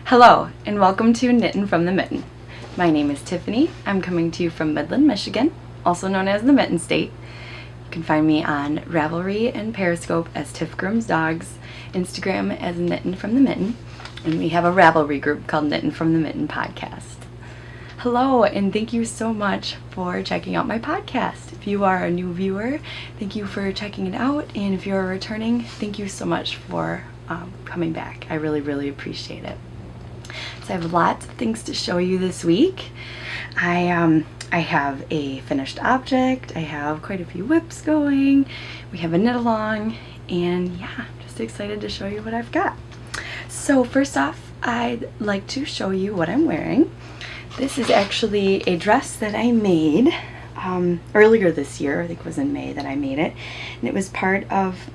Hello, and welcome to Knittin' from the Mitten. My name is Tiffany. I'm coming to you from Midland, Michigan, also known as the Mitten State. You can find me on Ravelry and Periscope as Tiff Grooms Dogs, Instagram as Knittin' from the Mitten, and we have a Ravelry group called Knittin' from the Mitten Podcast. Hello, and thank you so much for checking out my podcast. If you are a new viewer, thank you for checking it out, and if you're returning, thank you so much for coming back. I really appreciate it. So I have lots of things to show you this week. I have a finished object. I have quite a few whips going. We have a knit along, and yeah, I'm just excited to show you what I've got. So first off, I'd like to show you what I'm wearing. This is actually a dress that I made earlier this year. I think it was in May that I made it, and it was part of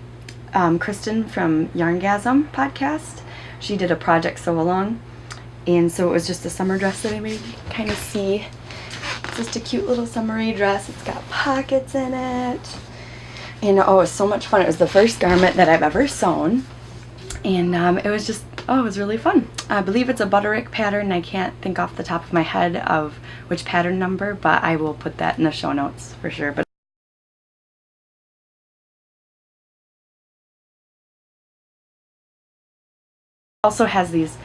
Kristen from Yarngasm podcast. She did a project sew along. And so it was just a summer dress that I made. You can kind of see. It's just a cute little summery dress. It's got pockets in it. And oh, it was so much fun. It was the first garment that I've ever sewn. And it was just, oh, it was really fun. I believe it's a Butterick pattern. I can't think off the top of my head of which pattern number, but I will put that in the show notes for sure. But also has these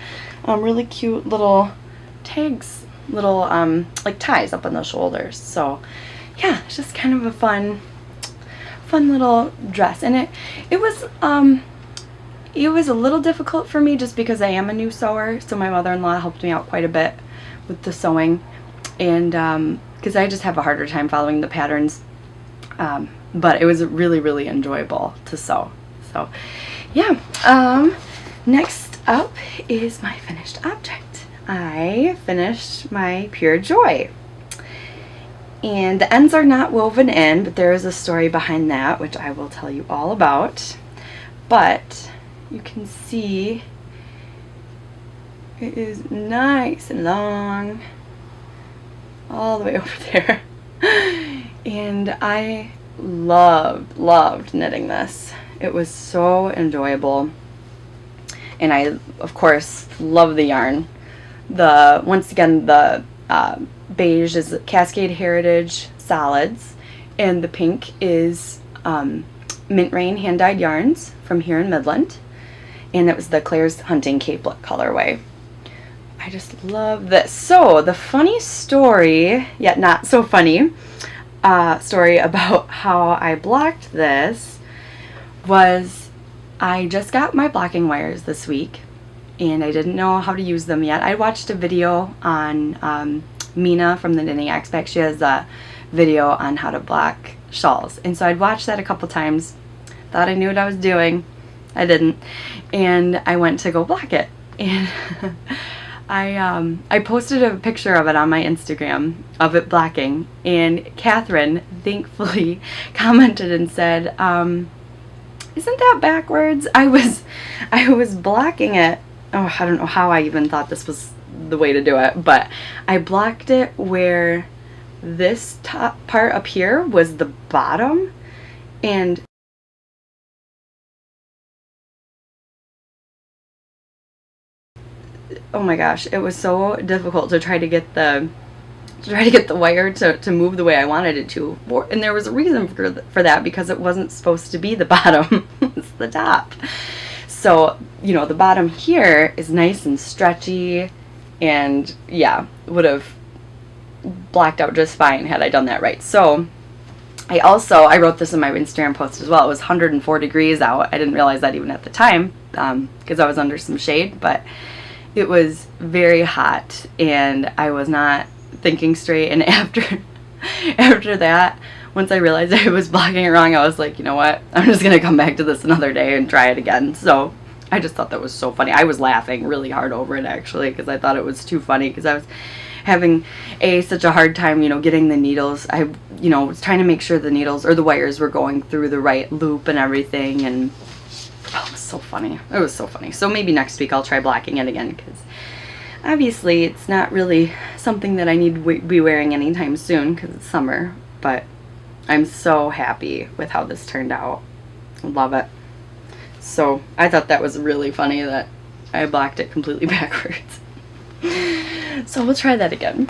really cute little tags, little like ties up on the shoulders. So yeah, it's just kind of a fun little dress. And it was a little difficult for me just because I am a new sewer. So my mother-in-law helped me out quite a bit with the sewing, and because I just have a harder time following the patterns. But it was really enjoyable to sew. So yeah. Next up is my finished object. I finished my Pure Joy, and the ends are not woven in, but there is a story behind that which I will tell you all about. But you can see it is nice and long all the way over there. And I loved knitting this. It was so enjoyable. And I, of course, love the yarn. Once again, the beige is Cascade Heritage Solids, and the pink is Mint Rain hand-dyed yarns from here in Midland, and it was the Claire's Hunting Capelet colorway. I just love this. So the funny story, yet not so funny, story about how I blocked this was I just got my blocking wires this week, and I didn't know how to use them yet. I watched a video on Mina from the Knitting Expat. She has a video on how to block shawls, and so I'd watched that a couple times. Thought I knew what I was doing. I didn't, and I went to go block it, and I posted a picture of it on my Instagram of it blocking, and Catherine thankfully commented and said, isn't that backwards? I was blocking it. Oh, I don't know how I even thought this was the way to do it, but I blocked it where this top part up here was the bottom, and oh my gosh, it was so difficult to try to get the wire to move the way I wanted it to. And there was a reason for that, because it wasn't supposed to be the bottom. It's the top. So, you know, the bottom here is nice and stretchy, and yeah, would have blacked out just fine had I done that right. So I wrote this in my Instagram post as well. It was 104 degrees out. I didn't realize that even at the time, because I was under some shade, but it was very hot and I was not thinking straight. And after that, once I realized I was blocking it wrong, I was like, you know what, I'm just gonna come back to this another day and try it again. So I just thought that was so funny. I was laughing really hard over it, actually, because I thought it was too funny, because I was having such a hard time, you know, getting the needles. I was trying to make sure the needles or the wires were going through the right loop and everything, and oh, it was so funny. It was so funny. So maybe next week I'll try blocking it again, because obviously it's not really something that I need to be wearing anytime soon because it's summer, but I'm so happy with how this turned out. Love it. So I thought that was really funny that I blocked it completely backwards. So we'll try that again.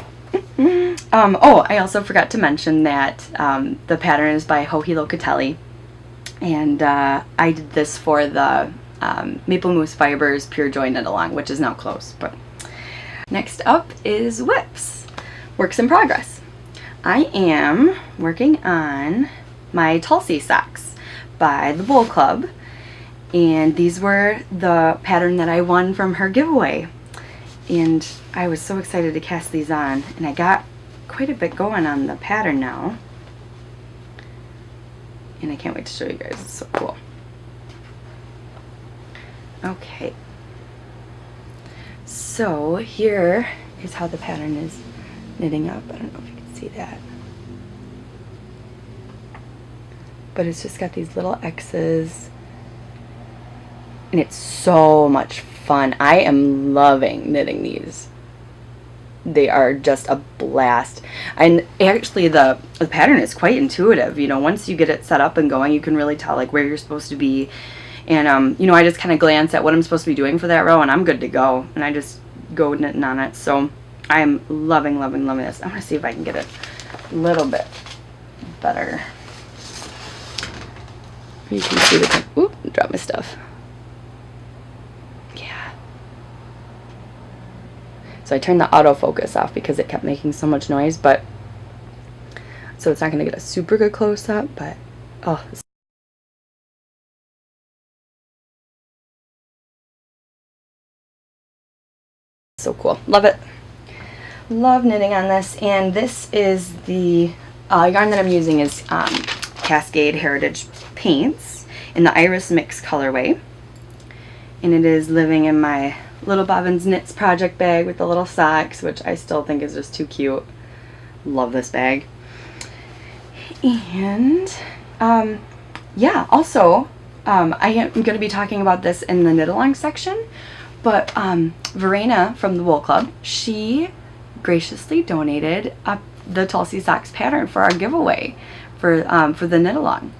Oh, I also forgot to mention that the pattern is by Joji Locatelli, and I did this for the Maple Mousse Fibers Pure Joy Knit Along, which is now closed. But next up is whips, works in progress. I am working on my Tulsi Socks by the Bowl Club, and these were the pattern that I won from her giveaway. And I was so excited to cast these on, and I got quite a bit going on the pattern now. And I can't wait to show you guys, it's so cool. Okay. So here is how the pattern is knitting up. I don't know if you can see that. But it's just got these little X's. And it's so much fun. I am loving knitting these. They are just a blast. And actually the pattern is quite intuitive. You know, once you get it set up and going, you can really tell like where you're supposed to be. And you know, I just kind of glance at what I'm supposed to be doing for that row and I'm good to go. And I just go knitting on it. So I am loving, loving, loving this. I'm going to see if I can get it a little bit better. You can see the, oop, drop my stuff. So I turned the autofocus off because it kept making so much noise, but so it's not going to get a super good close-up, but oh, so cool. Love it. Love knitting on this. And this is the yarn that I'm using is Cascade Heritage Paints in the Iris Mix colorway, and it is living in my Little Bobbins Knits project bag with the little socks, which I still think is just too cute. Love this bag. And yeah, also I am going to be talking about this in the knit along section, but Verena from the Wool Club, she graciously donated the Tulsi Socks pattern for our giveaway for the knit along.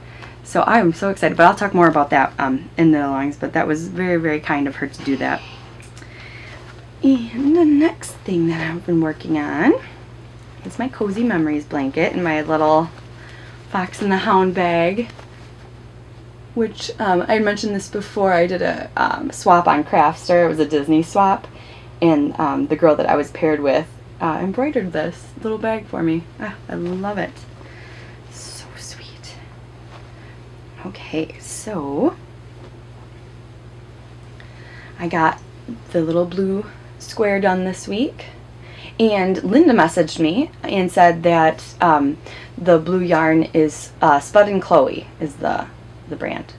So I'm so excited, but I'll talk more about that in knit alongs, but that was very, very kind of her to do that. And the next thing that I've been working on is my Cozy Memories blanket and my little Fox and the Hound bag, which I mentioned this before. I did a swap on Craftster. It was a Disney swap, and the girl that I was paired with embroidered this little bag for me. Ah, I love it. So sweet. Okay, so I got the little blue square done this week, and Linda messaged me and said that the blue yarn is Spud and Chloe is the brand.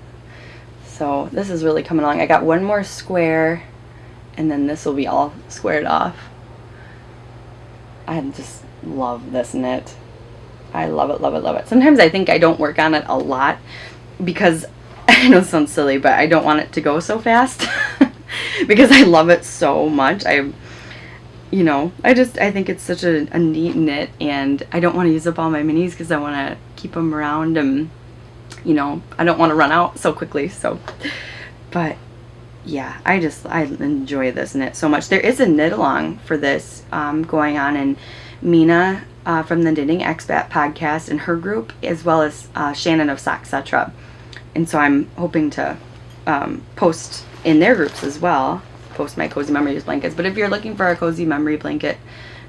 So this is really coming along. I got one more square and then this will be all squared off. I just love this knit. I love it, love it, love it. Sometimes I think I don't work on it a lot because I know it sounds silly, but I don't want it to go so fast. Because I love it so much. I think it's such a neat knit, and I don't want to use up all my minis because I want to keep them around, and you know, I don't want to run out so quickly. So, but yeah, I enjoy this knit so much. There is a knit along for this going on, and Mina from the Knitting Expat podcast and her group, as well as Shannon of Soxcetera, and so I'm hoping to post in their groups as well, post my Cozy Memories blankets. But if you're looking for a Cozy Memory blanket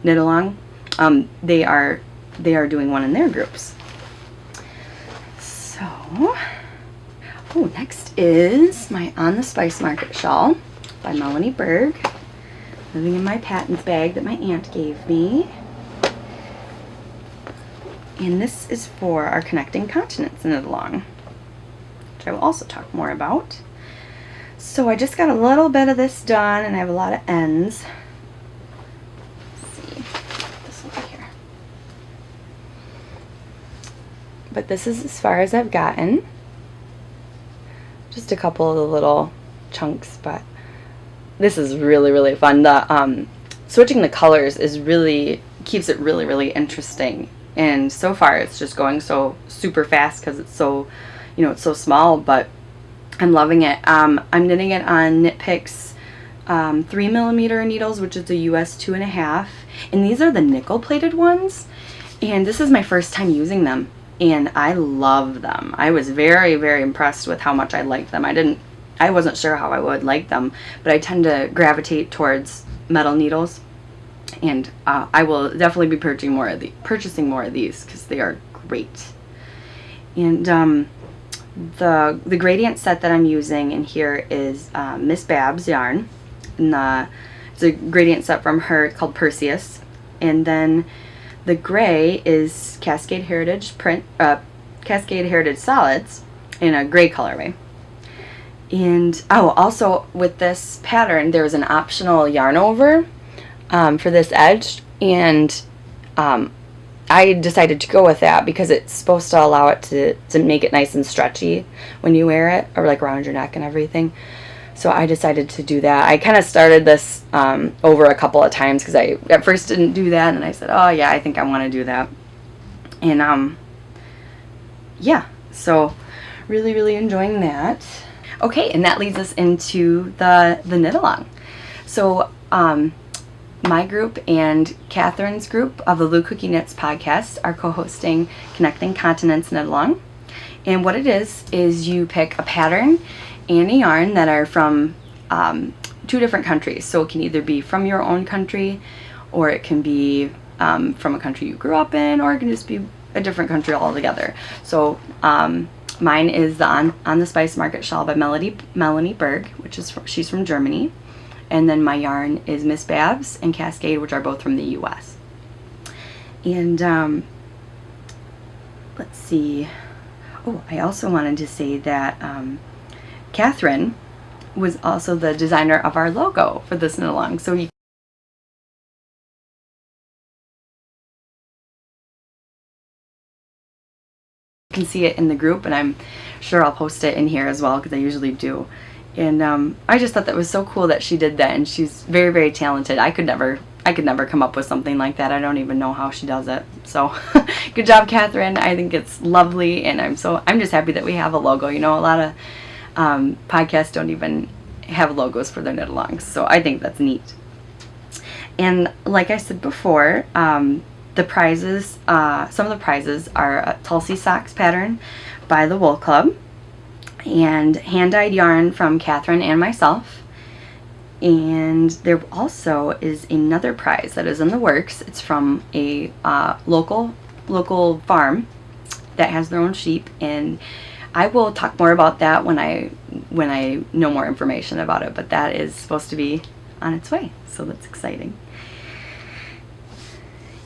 knit along, they are doing one in their groups. So, oh, next is my On the Spice Market shawl by Melanie Berg, living in my patents bag that my aunt gave me. And this is for our Connecting Continents knit along, which I will also talk more about. So I just got a little bit of this done, and I have a lot of ends. Let's see, this over here. But this is as far as I've gotten. Just a couple of the little chunks, but this is really, really fun. The switching the colors keeps it really, really interesting. And so far, it's just going so super fast because it's so, it's so small, but I'm loving it. I'm knitting it on Knit Picks 3mm needles, which is a US 2.5, and these are the nickel plated ones, and this is my first time using them, and I love them. I was very, very impressed with how much I liked them. I wasn't sure how I would like them, but I tend to gravitate towards metal needles, and I will definitely be purchasing more of these because they are great. And the gradient set that I'm using in here is Miss Bab's yarn, and it's a gradient set from her called Perseus, and then the gray is Cascade Heritage Solids in a gray colorway. And also with this pattern, there was an optional yarn over for this edge, and I decided to go with that because it's supposed to allow it to make it nice and stretchy when you wear it, or like around your neck and everything. So I decided to do that. I kind of started this over a couple of times because I at first didn't do that, and I said, oh yeah, I think I want to do that. And yeah, so really, really enjoying that. Okay, and that leads us into the knit along. So my group and Catherine's group of the Lou Cookie Knits podcast are co-hosting Connecting Continents Knit Along. And what it is you pick a pattern and a yarn that are from 2 different countries. So it can either be from your own country, or it can be from a country you grew up in, or it can just be a different country altogether. So mine is the On the Spice Market shawl by Melanie Berg, which is she's from Germany. And then my yarn is Miss Bab's and Cascade, which are both from the US. And let's see. Oh, I also wanted to say that Catherine was also the designer of our logo for this knit along. So you can see it in the group, and I'm sure I'll post it in here as well because I usually do. And I just thought that was so cool that she did that, and she's very, very talented. I could never come up with something like that. I don't even know how she does it. So good job, Catherine. I think it's lovely, and I'm just happy that we have a logo. You know, a lot of podcasts don't even have logos for their knit alongs, so I think that's neat. And like I said before, the prizes, some of the prizes are a Tulsi Socks pattern by the Wool Club, and hand-dyed yarn from Catherine and myself. And there also is another prize that is in the works. It's from a local farm that has their own sheep, and I will talk more about that when I know more information about it, but that is supposed to be on its way, so that's exciting.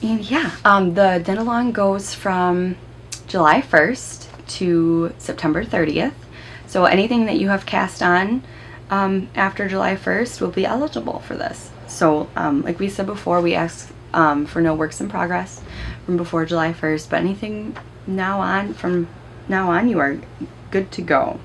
And yeah, the knit along goes from July 1st to September 30th. So anything that you have cast on after July 1st will be eligible for this. So like we said before, we ask for no works in progress from before July 1st, but anything from now on, you are good to go.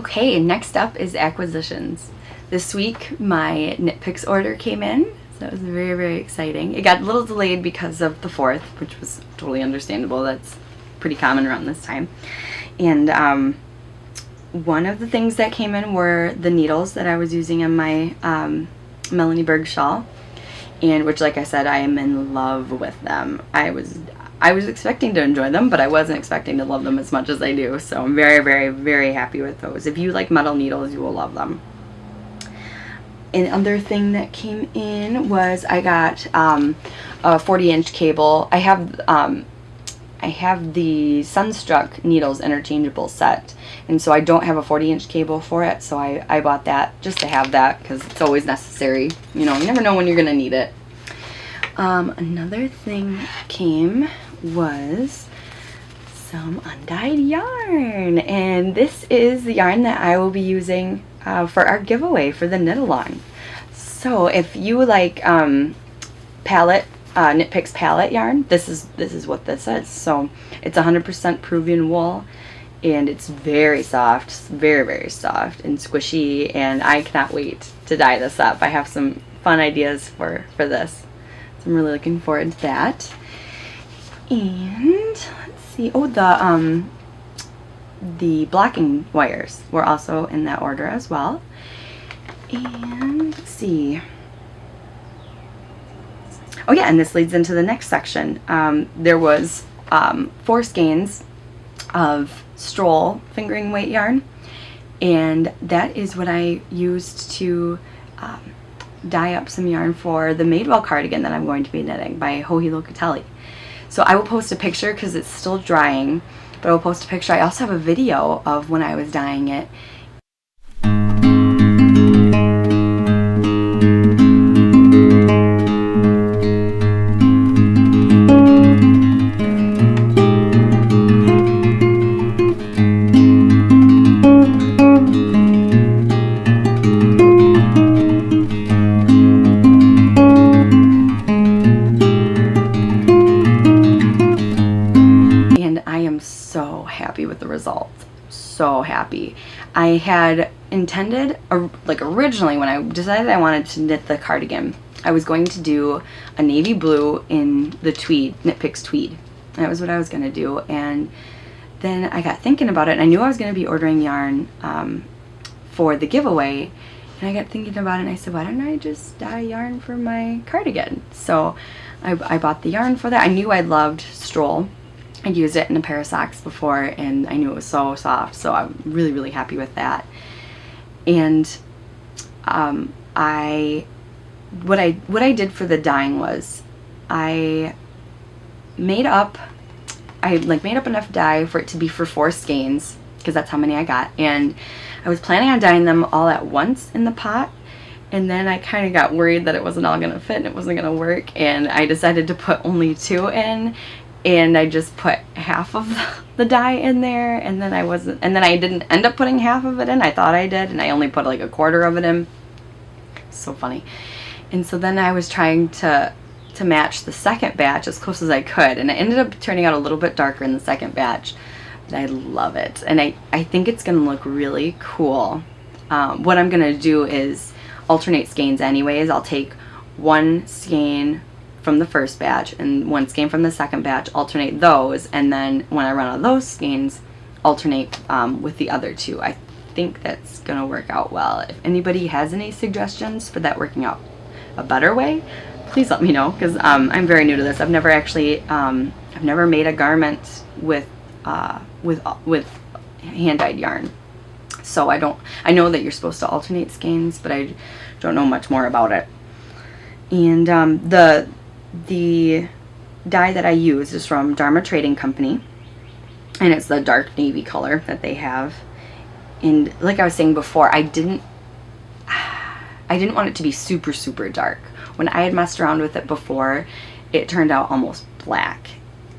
Okay, and next up is acquisitions. This week, my Knit Picks order came in, so that was very, very exciting. It got a little delayed because of the 4th, which was totally understandable. That's pretty common around this time. And one of the things that came in were the needles that I was using in my Melanie Berg shawl, and which, like I said, I am in love with them. I was expecting to enjoy them, but I wasn't expecting to love them as much as I do, so I'm very, very, very happy with those. If you like metal needles, you will love them. Another thing that came in was I got a 40-inch cable. I have the Sunstruck needles interchangeable set, and so I don't have a 40-inch cable for it, so I bought that just to have that because it's always necessary. You know, you never know when you're gonna need it. Another thing that came was some undyed yarn, and this is the yarn that I will be using for our giveaway for the knit along. So if you like Knit Picks palette yarn, this is what this is. So it's 100% Peruvian wool, and it's very soft, very, very soft and squishy, and I cannot wait to dye this up. I have some fun ideas for this, so I'm really looking forward to that. And let's see, oh, the blocking wires were also in that order as well. And let's see. Oh yeah, and this leads into the next section. There was 4 skeins of Stroll fingering weight yarn, and that is what I used to dye up some yarn for the Madewell cardigan that I'm going to be knitting by Joji Locatelli. So I will post a picture because it's still drying, but I will post a picture. I also have a video of when I was dyeing it. With the results. So happy. I had intended, originally when I decided I wanted to knit the cardigan, I was going to do a navy blue in the tweed, Knit Picks tweed. That was what I was going to do, and then I got thinking about it, and I knew I was going to be ordering yarn for the giveaway, and I got thinking about it, and I said, why don't I just dye yarn for my cardigan? So I bought the yarn for that. I knew I loved Stroll. I'd used it in a pair of socks before, and I knew it was so soft, so I'm really, really happy with that. And what I did for the dyeing was I made up enough dye for it to be for 4 skeins, because that's how many I got, and I was planning on dyeing them all at once in the pot, and then I kind of got worried that it wasn't all going to fit and it wasn't going to work, and I decided to put only 2 in. And I just put half of the dye in there, and then I didn't end up putting half of it in. I thought I did, and I only put like a quarter of it in. So funny. And so then I was trying to match the second batch as close as I could, and it ended up turning out a little bit darker in the second batch, but I love it, and I think it's gonna look really cool. What I'm gonna do is alternate skeins anyways. I'll take 1 skein from the first batch and 1 skein from the second batch, alternate those, and then when I run out of those skeins, alternate with the other 2. I think that's gonna work out well. If anybody has any suggestions for that working out a better way, please let me know, because I'm very new to this. I've never actually I've never made a garment with hand-dyed yarn, so I know that you're supposed to alternate skeins, but I don't know much more about it. And the dye that I use is from Dharma Trading Company, and it's the dark navy color that they have. And like I was saying before, I didn't want it to be super, super dark. When I had messed around with it before, it turned out almost black,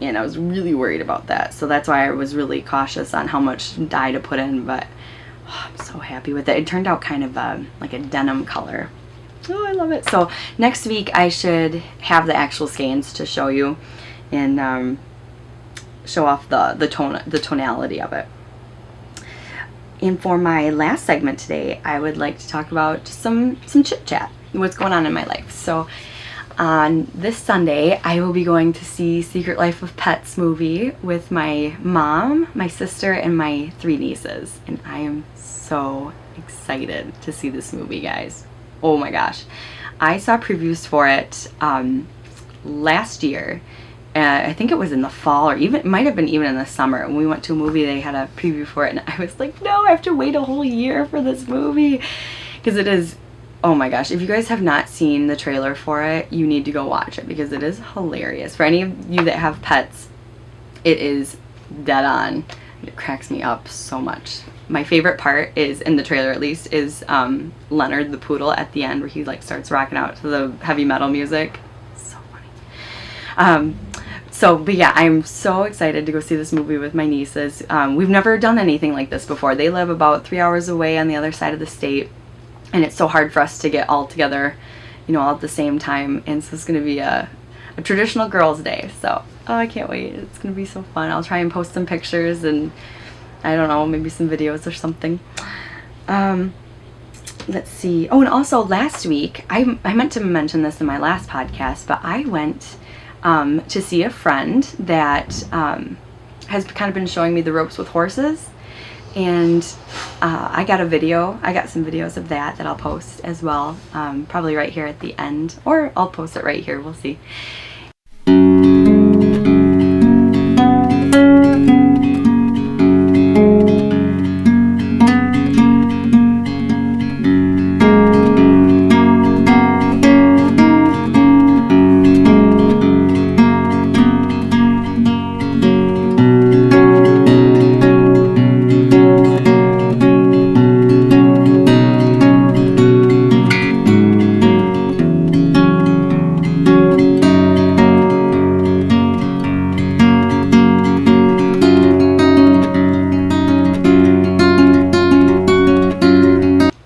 and I was really worried about that. So that's why I was really cautious on how much dye to put in, but I'm so happy with it. It turned out kind of like a denim color. Oh, I love it. So next week I should have the actual skeins to show you, and show off the tonality of it. And for my last segment today, I would like to talk about some chit chat, what's going on in my life. So on this Sunday, I will be going to see Secret Life of Pets movie with my mom, my sister, and my 3 nieces, and I am so excited to see this movie, guys. Oh my gosh. I saw previews for it last year. I think it was in the fall, or even, it might have been even in the summer. When we went to a movie, they had a preview for it, and I was like, no, I have to wait a whole year for this movie. Because it is, oh my gosh, if you guys have not seen the trailer for it, you need to go watch it, because it is hilarious. For any of you that have pets, it is dead on. It cracks me up so much. My favorite part is, in the trailer at least, is Leonard the poodle at the end, where he like starts rocking out to the heavy metal music. So funny. But yeah, I'm so excited to go see this movie with my nieces. We've never done anything like this before. They live about 3 hours away on the other side of the state, and it's so hard for us to get all together, you know, all at the same time. And so it's going to be a traditional girls' day. So, oh, I can't wait. It's going to be so fun. I'll try and post some pictures and, I don't know, maybe some videos or something. Let's see. Oh, and also last week, I meant to mention this in my last podcast, but I went to see a friend that has kind of been showing me the ropes with horses. And I got some videos of that I'll post as well, probably right here at the end, or I'll post it right here, we'll see.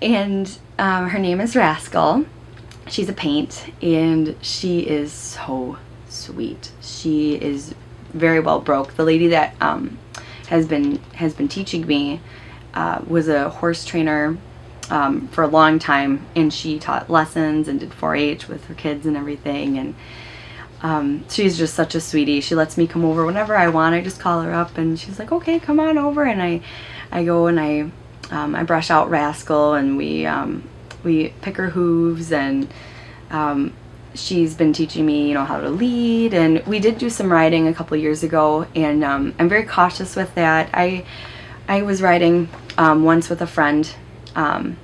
And her name is Rascal. She's a paint, and she is so sweet. She is very well broke. The lady that has been teaching me was a horse trainer for a long time, and she taught lessons and did 4-H with her kids and everything. And she's just such a sweetie. She lets me come over whenever I want. I just call her up, and she's like, "Okay, come on over." And I go and I brush out Rascal, and we pick her hooves, and she's been teaching me, you know, how to lead. And we did do some riding a couple years ago, and I'm very cautious with that. I was riding once with a friend, and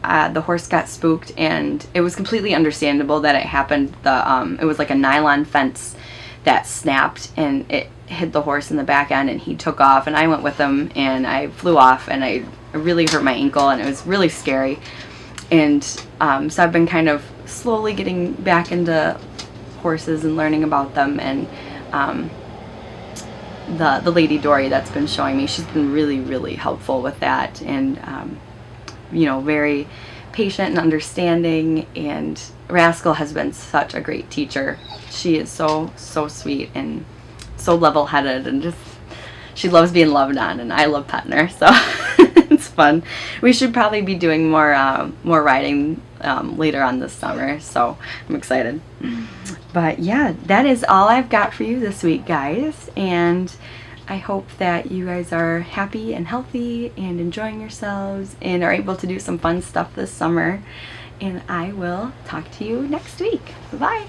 the horse got spooked, and it was completely understandable that it happened. It was like a nylon fence that snapped, and it hit the horse in the back end, and he took off, and I went with him, and I flew off, and I really hurt my ankle, and it was really scary. And so I've been kind of slowly getting back into horses and learning about them. And the lady Dory that's been showing me, she's been really helpful with that, and you know, very patient and understanding. And Rascal has been such a great teacher. She is so sweet and so level-headed, and just, she loves being loved on, and I love petting her, so it's fun. We should probably be doing more riding later on this summer, so I'm excited. But yeah, that is all I've got for you this week, guys, and I hope that you guys are happy and healthy and enjoying yourselves and are able to do some fun stuff this summer, and I will talk to you next week. Bye.